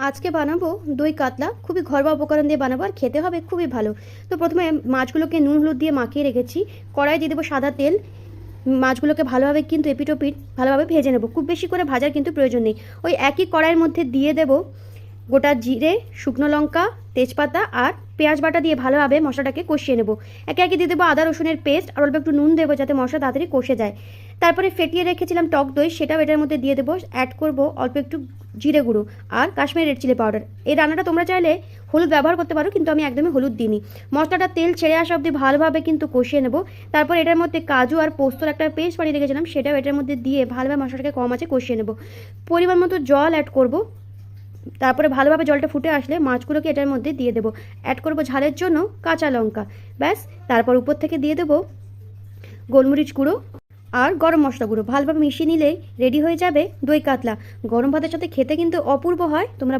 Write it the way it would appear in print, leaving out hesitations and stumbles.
আজকে বানাবো দই কাতলা। খুবই ঘরোয়া উপকরণ দিয়ে বানাবো আর খেতে হবে খুবই ভালো। তো প্রথমে মাছগুলোকে নুন হলুদ দিয়ে মাখিয়ে রেখেছি। কড়াই দিয়ে দেবো সাদা তেল। মাছগুলোকে ভালোভাবে কিন্তু এপিট ওপিট ভালোভাবে ভেজে নেবো, খুব বেশি করে ভাজার কিন্তু প্রয়োজন নেই। ওই একই কড়াইয়ের মধ্যে দিয়ে দেবো গোটা জিরে, শুকনো লঙ্কা, তেজপাতা আর পেঁয়াজ বাটা দিয়ে ভালোভাবে মশলাটাকে কষিয়ে নেব। একে একে দিয়ে দেবো আদা রসুনের পেস্ট আর অল্প একটু নুন দেবো যাতে মশলা তাড়াতাড়ি কষে যায়। তারপরে ফেটিয়ে রেখেছিলাম টক দই, সেটাও এটার মধ্যে দিয়ে দেবো। অ্যাড করব অল্প একটু জিরে গুঁড়ো আর কাশ্মীরি রেড চিলি পাউডার। এই রান্নাটা তোমরা চাইলে হলুদ ব্যবহার করতে পারো, কিন্তু আমি একদমই হলুদ দিইনি। মশলাটা তেল ছেড়ে আসা অবধি ভালোভাবে কিন্তু কষিয়ে নেব। তারপর এটার মধ্যে কাজু আর পোস্তর একটা পেস্ট বানিয়ে রেখেছিলাম, সেটাও এটার মধ্যে দিয়ে ভালোভাবে মশলাটাকে কম আঁচে কষিয়ে নেব। পরিমাণ মতো জল অ্যাড করব। তারপরে ভালোভাবে জলটা ফুটে আসলে মাছগুলোকে এটার মধ্যে দিয়ে দেবো। অ্যাড করব ঝালের জন্য কাঁচা লঙ্কা, ব্যাস। তারপর উপর থেকে দিয়ে দেবো গোলমরিচ গুঁড়ো আর গরম মশলা গুঁড়ো। ভালোভাবে মিশিয়ে নিলেই রেডি হয়ে যাবে দই কাতলা। গরম ভাতের সাথে খেতে কিন্তু অপূর্ব হয়। তোমরা